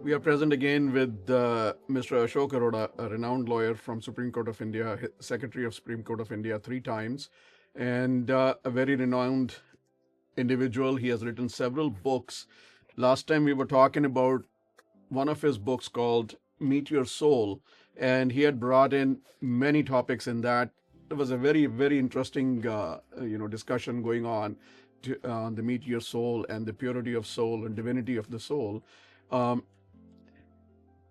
We are present again with Mr. Ashok Arora, a renowned lawyer from Supreme Court of India, Secretary of Supreme Court of India 3 times, and a very renowned individual. He has written several books. Last time we were talking about one of his books called Meet Your Soul, and he had brought in many topics in that. There was a very, very interesting, discussion going on on the Meet Your Soul and the purity of soul and divinity of the soul. Um,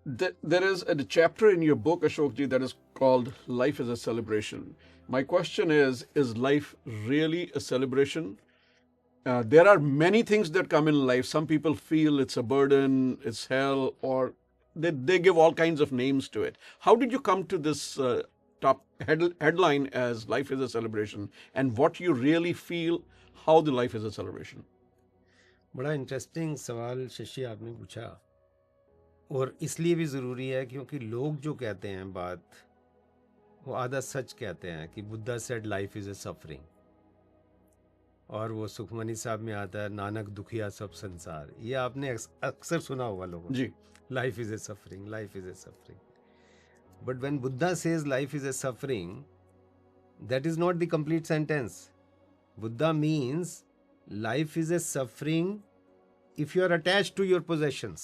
there is a chapter in your book, Ashokji, that is called Life is a Celebration. My question is life really a celebration? There are many things that come in life. Some people feel it's a burden, it's hell, or they give all kinds of names to it. How did you come to this headline as Life is a Celebration, and what you really feel, how the life is a celebration? बड़ा interesting सवाल शशि आपने पूछा, और इसलिए भी ज़रूरी है क्योंकि लोग जो कहते हैं बात, वो आधा सच कहते हैं कि Buddha said life is a suffering, और वो सुखमनी साहब में आता है नानक दुखिया सब संसार। ये आपने अक्सर सुना होगा लोगों ने, जी, life is a suffering, life is a suffering. But when Buddha says life is a suffering, that is not the complete sentence. Buddha means life is a suffering if you are attached to your possessions,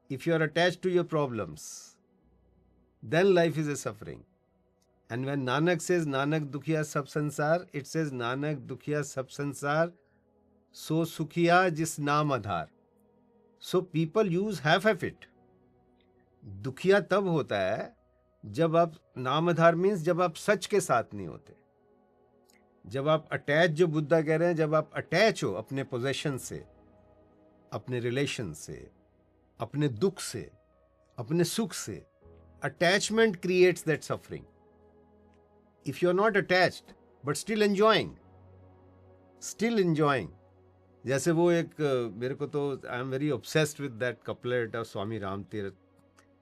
if you are attached to your problems, then life is a suffering. And when Nanak says Nanak dukhiya sab sansar, it says Nanak dukhiya sab sansar so sukhiya jis naam adhar. So people use half of it. दुखिया तब होता है जब आप नाम आधार means जब आप सच के साथ नहीं होते, जब आप अटैच, जो बुद्धा कह रहे हैं, जब आप अटैच हो अपने पोजेशन से, अपने रिलेशन से, अपने दुख से, अपने सुख से, attachment creates that suffering. If you are not attached but still enjoying, जैसे वो एक मेरे को तो I am very obsessed with that couplet of Swami Ram Tirth,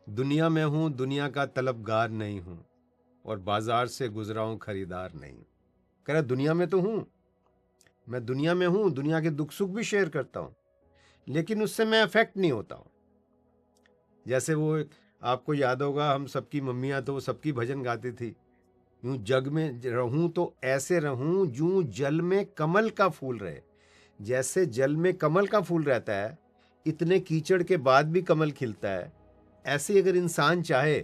दुनिया में हूँ दुनिया का तलबगार नहीं हूँ, और बाजार से गुजरा हूँ खरीदार नहीं हूँ. कह रहा दुनिया में तो हूँ, मैं दुनिया में हूँ, दुनिया के दुख सुख भी शेयर करता हूँ, लेकिन उससे मैं अफेक्ट नहीं होता हूँ. जैसे वो आपको याद होगा, हम सबकी मम्मियाँ तो सबकी भजन गाती थी, यूँ जग में रहूँ तो ऐसे रहूँ जूँ जल में कमल का फूल रहे. जैसे जल में कमल का फूल रहता है, इतने कीचड़ के बाद भी कमल खिलता है, ऐसे अगर इंसान चाहे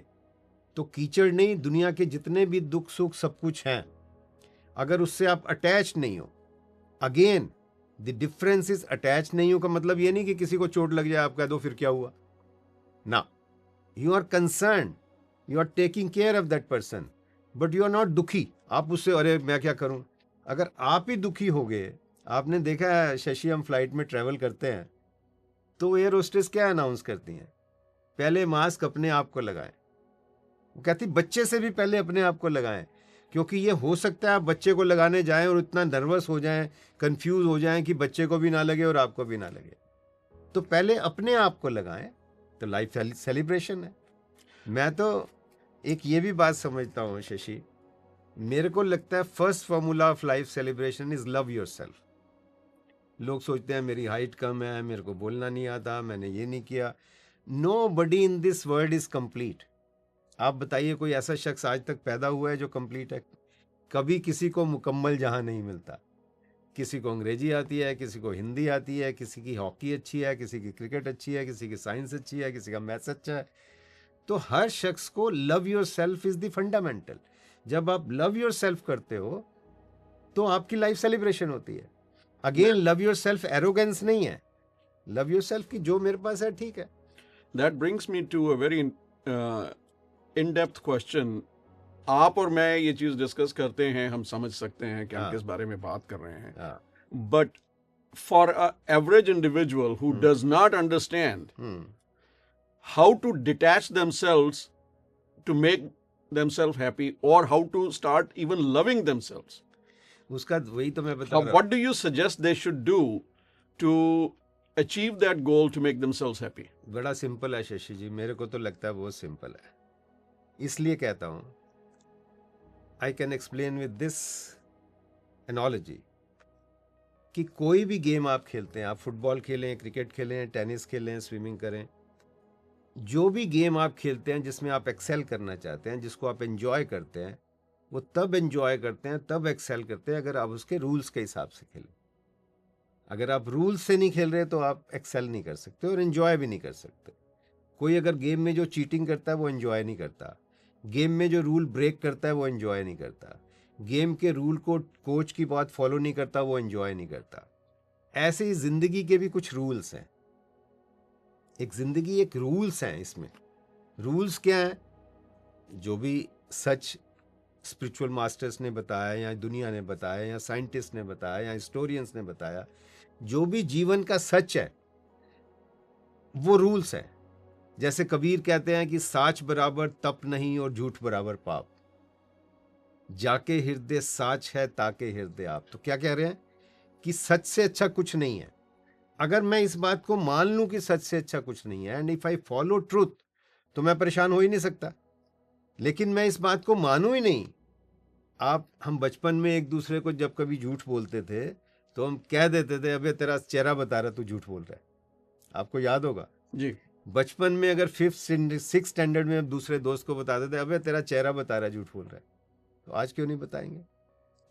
तो कीचड़ नहीं, दुनिया के जितने भी दुख सुख सब कुछ हैं, अगर उससे आप अटैच नहीं हो. Again the difference is attach नहीं हो का मतलब ये नहीं कि किसी को चोट लग जाए आप कह दो फिर क्या हुआ ना. You are concern, you are taking care of that person, but you are not दुखी. आप उससे अरे मैं क्या करूं. अगर आप ही दुखी हो गए, आपने देखा है शशि, हम फ्लाइट में ट्रैवल करते हैं तो एयर होस्टेस क्या अनाउंस करती हैं, पहले मास्क अपने आप को लगाएं. वो कहती बच्चे से भी पहले अपने आप को लगाएं, क्योंकि ये हो सकता है आप बच्चे को लगाने जाएं और इतना नर्वस हो जाएं, कंफ्यूज हो जाएं कि बच्चे को भी ना लगे और आपको भी ना लगे. तो पहले अपने आप को लगाएं, तो लाइफ सेलिब्रेशन है. मैं तो एक ये भी बात समझता हूँ शशि, मेरे को लगता है first formula of life celebration is love yourself. लोग सोचते हैं मेरी हाइट कम है, मेरे को बोलना नहीं आता, मैंने ये नहीं किया. Nobody in this world is complete. आप बताइए कोई ऐसा शख्स आज तक पैदा हुआ है जो कंप्लीट है? कभी किसी को मुकम्मल जहां नहीं मिलता. किसी को अंग्रेजी आती है, किसी को हिंदी आती है, किसी की हॉकी अच्छी है, किसी की क्रिकेट अच्छी है, किसी की साइंस अच्छी है, किसी का मैथ्स अच्छा है. तो हर शख्स को love your self is the fundamental. जब आप लव योर सेल्फ करते हो तो आपकी लाइफ सेलिब्रेशन होती है. Again love your self arrogance नहीं है, लव योर सेल्फ की जो मेरे पास है ठीक है. That brings me to a very in depth question. आप और मैं ये चीज डिस्कस करते हैं, हम समझ सकते हैं कि हम किस बारे में बात कर रहे हैं, but for a average individual who does not understand how to detach themselves to make themselves happy, or how to start even loving themselves, उसका वही तो मैं बता रहा हूँ. what do you suggest they should do to achieve that goal to make themselves happy? बड़ा simple है शशि जी, मेरे को तो लगता है बहुत सिंपल है. इसलिए कहता हूं, I can explain with this analogy, कि कोई भी गेम आप खेलते हैं, आप फुटबॉल खेलें, क्रिकेट खेलें, टेनिस खेलें, स्विमिंग करें, जो भी गेम आप खेलते हैं जिसमें आप एक्सेल करना चाहते हैं, जिसको आप एंजॉय करते हैं, वो तब एंजॉय करते हैं, तब एक्सेल करते हैं अगर आप उसके रूल्स के हिसाब से खेलें। अगर आप रूल्स से नहीं खेल रहे तो आप एक्सेल नहीं कर सकते और एंजॉय भी नहीं कर सकते। कोई अगर गेम में जो चीटिंग करता है वो एंजॉय नहीं करता, गेम में जो रूल ब्रेक करता है वो एंजॉय नहीं करता, गेम के रूल को कोच की बात फॉलो नहीं करता वो एंजॉय नहीं करता। ऐसे ही जिंदगी के भी कुछ रूल्स हैं। एक जिंदगी एक रूल्स हैं। इसमें रूल्स क्या हैं? जो भी सच स्पिरिचुअल मास्टर्स ने बताया या दुनिया ने बताया या साइंटिस्ट ने बताया या हिस्टोरियंस ने बताया, जो भी जीवन का सच है वो रूल्स है। जैसे कबीर कहते हैं कि साच बराबर तप नहीं और झूठ बराबर पाप, जाके हृदय साच है ताके हृदय आप। तो क्या कह रहे हैं कि सच से अच्छा कुछ नहीं है। अगर मैं इस बात को मान लूं कि सच से अच्छा कुछ नहीं है, and if I follow truth, तो मैं परेशान हो ही नहीं सकता। लेकिन मैं इस बात को मानूं ही नहीं। हम बचपन में एक दूसरे को जब कभी झूठ बोलते थे तो हम कह देते थे, अबे तेरा चेहरा बता रहा, तू झूठ बोल रहा है। आपको याद होगा जी। बचपन में अगर 5th 6th स्टैंडर्ड में दूसरे दोस्त को बताते थे, अबे तेरा चेहरा बता रहा है, झूठ बोल रहा है। तो आज क्यों नहीं बताएंगे?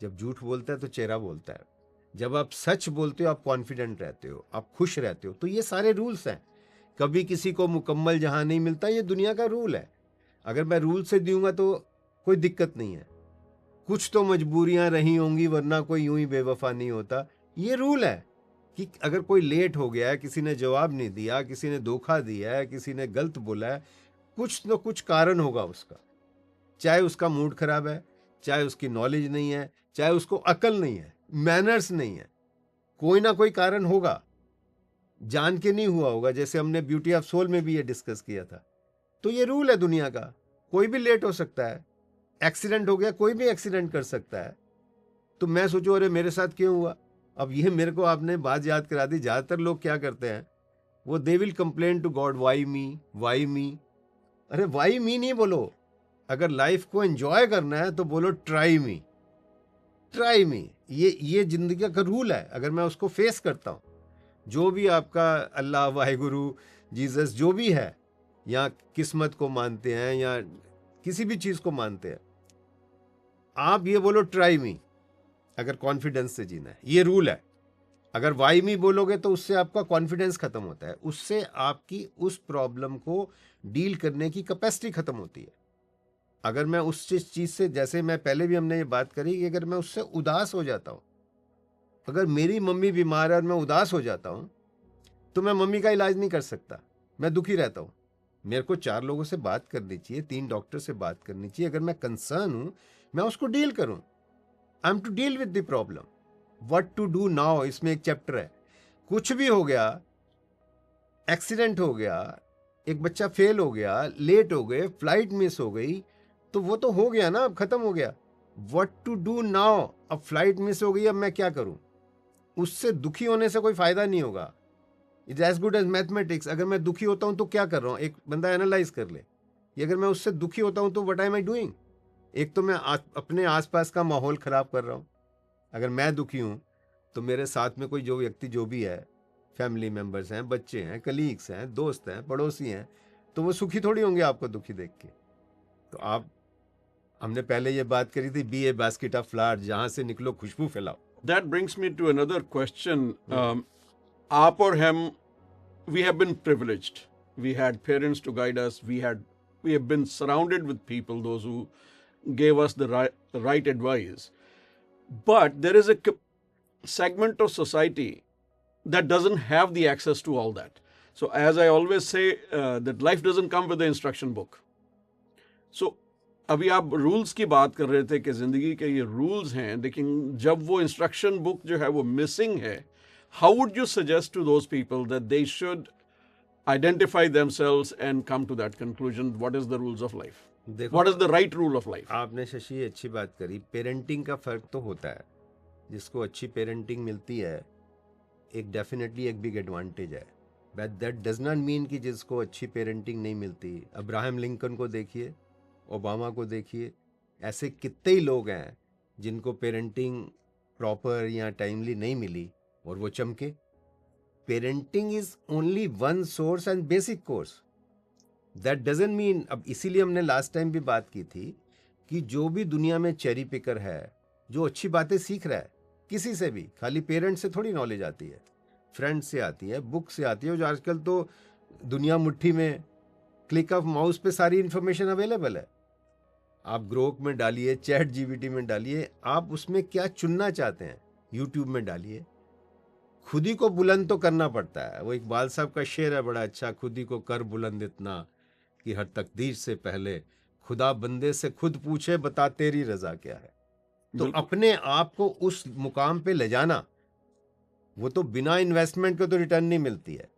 जब झूठ बोलता है तो चेहरा बोलता है। जब आप सच बोलते हो आप कॉन्फिडेंट रहते हो, आप खुश रहते हो। तो ये सारे रूल्स हैं। कभी किसी को मुकम्मल जहां नहीं मिलता, ये दुनिया का रूल है। अगर मैं रूल से दूंगा तो कोई दिक्कत नहीं है। कुछ तो मजबूरियां रही होंगी, वरना कोई यूं ही बेवफा नहीं होता। ये रूल है कि अगर कोई लेट हो गया है, किसी ने जवाब नहीं दिया, किसी ने धोखा दिया है, किसी ने गलत बोला है, कुछ न कुछ कारण होगा उसका। चाहे उसका मूड खराब है, चाहे उसकी नॉलेज नहीं है, चाहे उसको अकल नहीं है, मैनर्स नहीं है, कोई ना कोई कारण होगा। जान के नहीं हुआ होगा। जैसे हमने ब्यूटी ऑफ सोल में भी ये डिस्कस किया था। तो ये रूल है दुनिया का। कोई भी लेट हो सकता है। एक्सीडेंट हो गया, कोई भी एक्सीडेंट कर सकता है। तो मैं सोचूं अरे मेरे साथ क्यों हुआ। अब ये मेरे को आपने बात याद करा दी। ज्यादातर लोग क्या करते हैं, वो they will complain to God, why me, why me. अरे वाई मी नहीं बोलो। अगर लाइफ को एंजॉय करना है तो बोलो ट्राई मी, ट्राई मी। ये जिंदगी का रूल है। अगर मैं उसको फेस करता हूं, जो भी आपका अल्लाह, वाहिगुरु, जीसस जो भी है, या किस्मत को मानते हैं या किसी भी चीज को मानते हैं, आप ये बोलो ट्राई मी। अगर कॉन्फिडेंस से जीना है, ये रूल है। अगर वाई मी बोलोगे तो उससे आपका कॉन्फिडेंस खत्म होता है, उससे आपकी उस प्रॉब्लम को डील करने की कैपेसिटी खत्म होती है। अगर मैं उस चीज से, जैसे मैं पहले भी हमने ये बात करी, कि अगर मैं उससे उदास हो जाता हूं, अगर मेरी मम्मी बीमार है और मैं उदास हो जाता हूं, तो मैं मम्मी का इलाज नहीं कर सकता, मैं दुखी रहता हूं। मेरे को 4 लोगों से बात करनी चाहिए, 3 डॉक्टर से बात करनी चाहिए। अगर मैं कंसर्न हूं, मैं उसको डील करूं। I am to deal with the problem, what to do now, इसमें एक चैप्टर है। कुछ भी हो गया, एक्सीडेंट हो गया, एक बच्चा फेल हो गया, लेट हो गए, फ्लाइट मिस हो गई, तो वो तो हो गया ना, अब खत्म हो गया। व्हाट टू डू नाउ, अब फ्लाइट मिस हो गई, अब मैं क्या करूं? उससे दुखी होने से कोई फायदा नहीं होगा। It's as good as mathematics. अगर मैं दुखी होता हूं तो क्या कर रहा हूं, एक बंदा एनालाइज कर ले। ये अगर मैं उससे दुखी होता हूं तो व्हाट एम आई डूइंग? एक तो मैं अपने आसपास का माहौल खराब कर रहा हूं। अगर मैं दुखी हूं तो मेरे साथ में कोई जो व्यक्ति जो भी है, फैमिली मेंबर्स हैं, बच्चे हैं, कलीग्स हैं, दोस्त हैं, पड़ोसी हैं, तो वो सुखी थोड़ी होंगे आपको दुखी देख के। तो आप, हमने पहले ये बात करी थी, be a basket of flower, जहां से निकलो खुशबू फैलाओ। That brings me to another question. Aap or him, we have been privileged. We had parents to guide us. We have been surrounded with people, those who gave us the right advice. But there is a segment of society that doesn't have the access to all that. So as I always say, that life doesn't come with the instruction book. So अभी आप rules की बात कर रहे थे कि ज़िंदगी के ये रूल्स हैं, लेकिन जब वो इंस्ट्रक्शन बुक जो है वो मिसिंग है, how would you suggest to those people that they should identify themselves and come to that conclusion, what is the rules of life, देखो, what is the right rule of life? आपने शशि अच्छी बात करी। Parenting का फर्क तो होता है। जिसको अच्छी पेरेंटिंग मिलती है, एक डेफिनेटली एक बिग एडवांटेज है। But that does not mean कि जिसको अच्छी पेरेंटिंग नहीं मिलती। अब्राहम लिंकन को देखिए, ओबामा को देखिए, ऐसे कितने ही लोग हैं जिनको पेरेंटिंग प्रॉपर या टाइमली नहीं मिली और वो चमके। Parenting is only one source and basic course. That doesn't mean, अब इसीलिए हमने लास्ट टाइम भी बात की थी कि जो भी दुनिया में चेरी पिकर है, जो अच्छी बातें सीख रहा है किसी से भी, खाली पेरेंट्स से थोड़ी नॉलेज आती है, फ्रेंड से आती है, बुक से आती है, जो आजकल तो दुनिया मुट्ठी में, क्लिक ऑफ माउस पे सारी इंफॉर्मेशन अवेलेबल है। आप ग्रोक में डालिए, चैट जीपीटी में डालिए, आप उसमें क्या चुनना चाहते हैं यूट्यूब में डालिए। खुद ही को बुलंद तो करना पड़ता है। वो इकबाल साहब का शेर है बड़ा अच्छा, खुद ही को कर बुलंद इतना कि हर तकदीर से पहले खुदा बंदे से खुद पूछे बता तेरी रजा क्या है। तो बिल्कुल। अपने आप को उस मुकाम पे ले जाना, वो तो बिना इन्वेस्टमेंट के तो रिटर्न नहीं मिलती है।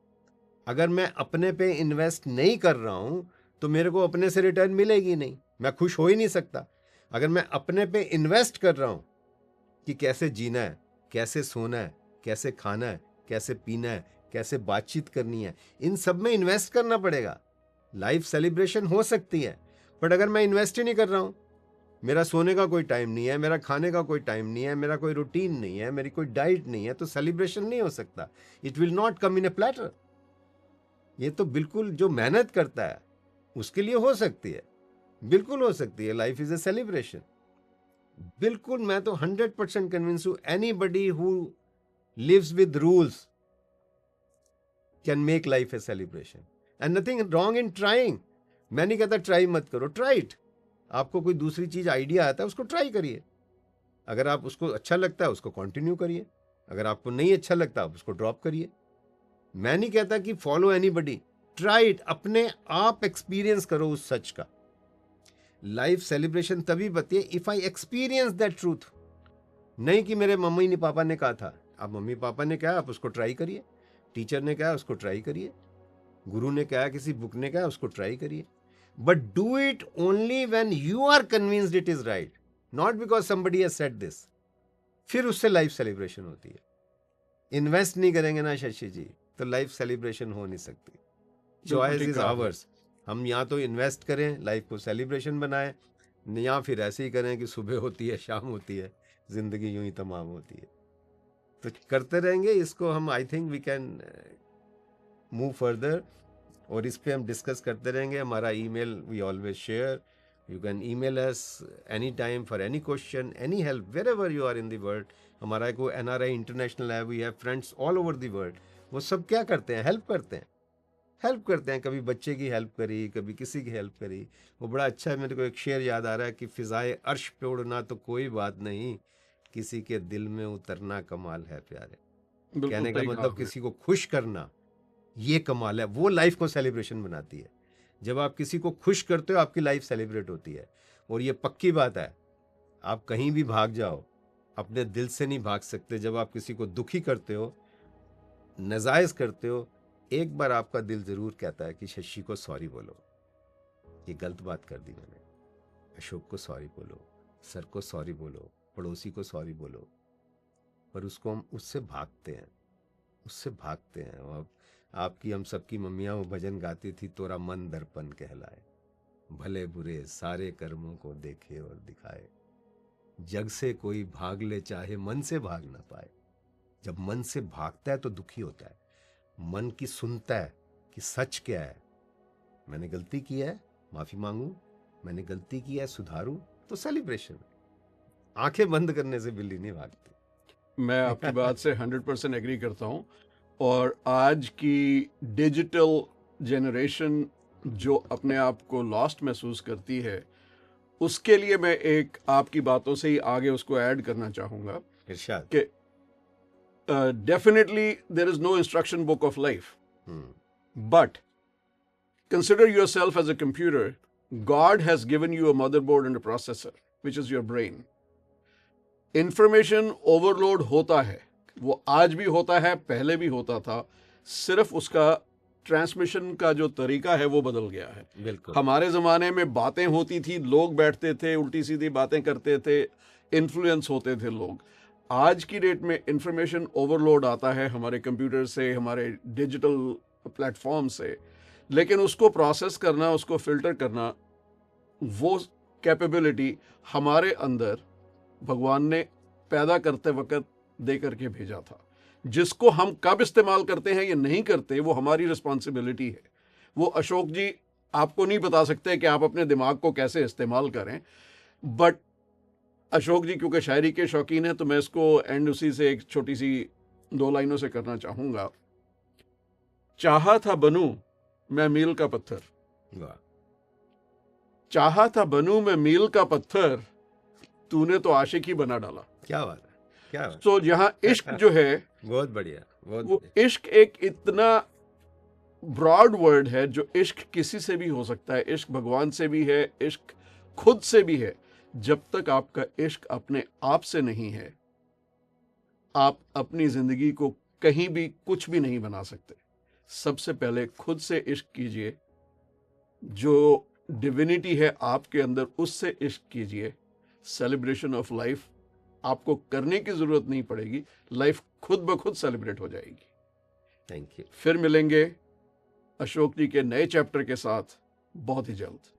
अगर मैं अपने पे इन्वेस्ट नहीं कर रहा हूं तो मेरे को अपने से रिटर्न मिलेगी नहीं, मैं खुश हो ही नहीं सकता। अगर मैं अपने पे इन्वेस्ट कर रहा हूं कि कैसे जीना है, कैसे सोना है, कैसे खाना है, कैसे पीना है, कैसे बातचीत करनी है, इन सब में इन्वेस्ट करना पड़ेगा। लाइफ सेलिब्रेशन हो सकती है, बट अगर मैं इन्वेस्ट ही नहीं कर रहा हूं, मेरा सोने का कोई टाइम नहीं है, मेरा खाने का कोई टाइम नहीं है, मेरा कोई रूटीन नहीं है, मेरी कोई डाइट नहीं है, तो सेलिब्रेशन नहीं हो सकता। It will not come in A platter. ये तो बिल्कुल जो मेहनत करता है उसके लिए हो सकती है, बिल्कुल हो सकती है। Life is a celebration. बिल्कुल, मैं तो 100% कन्विंस हूं, anybody who lives with rules can make life a celebration and nothing wrong in trying. मैं नहीं कहता ट्राई मत करो, ट्राई इट। आपको कोई दूसरी चीज आइडिया आता है उसको ट्राई करिए। अगर आप उसको अच्छा लगता है उसको कंटिन्यू करिए, अगर आपको नहीं अच्छा लगता आप उसको ड्रॉप करिए। मैं नहीं कहता कि फॉलो एनीबडी, ट्राई इट, अपने आप एक्सपीरियंस करो उस सच का। लाइफ सेलिब्रेशन तभी बनती है if I experience that truth. नहीं कि मेरे मम्मी पापा ने कहा था। आप मम्मी पापा ने कहा आप उसको ट्राई करिए, टीचर ने कहा उसको ट्राई करिए, गुरु ने कहा, किसी बुक ने कहा उसको ट्राई करिए, but do it only when you are convinced it is right, not because somebody has said this. फिर उससे लाइफ सेलिब्रेशन होती है। इन्वेस्ट नहीं करेंगे ना शशि जी तो लाइफ सेलिब्रेशन हो नहीं सकती। Choice is ours. हम या तो इन्वेस्ट करें, लाइफ को सेलिब्रेशन बनाएं, या फिर ऐसे ही करें कि सुबह होती है शाम होती है, जिंदगी यूं ही तमाम होती है। तो करते रहेंगे इसको हम। I think we can move further और इस पे हम डिस्कस करते रहेंगे। हमारा email we always share, you can email us any time for any question, any help, wherever you are in the world. हमारा को NRI इंटरनेशनल है, we have friends all over the world. वो सब क्या करते हैं, help करते हैं, हेल्प करते हैं। कभी बच्चे की हेल्प करी, कभी किसी की हेल्प करी। वो बड़ा अच्छा है। मेरे को एक शेर याद आ रहा है कि फिजाए अर्श पे उड़ना तो कोई बात नहीं, किसी के दिल में उतरना कमाल है प्यारे। कहने का मतलब किसी को खुश करना ये कमाल है, वो लाइफ को सेलिब्रेशन बनाती है। जब आप किसी को खुश करते हो आपकी लाइफ सेलिब्रेट होती है। और ये पक्की बात है, आप कहीं भी भाग जाओ अपने दिल से नहीं भाग सकते। जब आप किसी को दुखी करते हो, नजायज करते हो, एक बार आपका दिल जरूर कहता है कि शशि को सॉरी बोलो, ये गलत बात कर दी मैंने, अशोक को सॉरी बोलो, सर को सॉरी बोलो, पड़ोसी को सॉरी बोलो। पर उसको हम उससे भागते हैं, उससे भागते हैं। और आपकी हम सबकी मम्मियाँ वो भजन गाती थी, तोरा मन दर्पण कहलाए, भले बुरे सारे कर्मों को देखे और दिखाए, जग से कोई भाग ले चाहे मन से भाग ना पाए। जब मन से भागता है तो दुखी होता है, मन की सुनता है कि सच क्या है, मैंने गलती की है माफी मांगू, मैंने गलती की है सुधारूं, तो सेलिब्रेशन। आंखें बंद करने से बिल्ली नहीं भागती। मैं आपकी बात से 100% एग्री करता हूँ। और आज की डिजिटल जनरेशन जो अपने आप को लॉस्ट महसूस करती है, उसके लिए मैं एक आपकी बातों से ही आगे उसको ऐड करना चाहूँगा इरशाद कि definitely there is no instruction book of life, but consider yourself as a computer. God has given you a motherboard and a processor, which is your brain. Information overload होता है, वो आज भी होता है, पहले भी होता था, सिर्फ उसका ट्रांसमिशन का जो तरीका है वो बदल गया है। बिल्कुल। हमारे ज़माने में बातें होती थी, लोग बैठते थे, उल्टी सीधी बातें करते थे, इन्फ्लुएंस होते थे लोग। आज की डेट में इंफॉर्मेशन ओवरलोड आता है हमारे कंप्यूटर से, हमारे डिजिटल प्लेटफॉर्म से, लेकिन उसको प्रोसेस करना, उसको फिल्टर करना, वो कैपेबिलिटी हमारे अंदर भगवान ने पैदा करते वक्त दे करके भेजा था। जिसको हम कब इस्तेमाल करते हैं या नहीं करते वो हमारी रिस्पॉन्सिबिलिटी है। वो अशोक जी आपको नहीं बता सकते कि आप अपने दिमाग को कैसे इस्तेमाल करें, बट अशोक जी क्योंकि शायरी के शौकीन हैं तो मैं इसको एंड उसी से एक छोटी सी 2 लाइनों से करना चाहूंगा। चाहा था बनूं मैं मील का पत्थर, वाह, चाहा था बनूं मैं मील का पत्थर, तूने तो आशिक ही बना डाला। क्या बात है, क्या बात तो यहाँ इश्क जो है है। बहुत बढ़िया, बहुत वो बढ़िया। इश्क एक इतना ब्रॉड वर्ड है जो इश्क किसी से भी हो सकता है। इश्क भगवान से भी है, इश्क खुद से भी है। जब तक आपका इश्क अपने आप से नहीं है, आप अपनी जिंदगी को कहीं भी कुछ भी नहीं बना सकते। सबसे पहले खुद से इश्क कीजिए, जो डिविनिटी है आपके अंदर उससे इश्क कीजिए। सेलिब्रेशन ऑफ लाइफ आपको करने की जरूरत नहीं पड़ेगी, लाइफ खुद ब खुद सेलिब्रेट हो जाएगी। Thank you. फिर मिलेंगे अशोक जी के नए चैप्टर के साथ बहुत ही जल्द।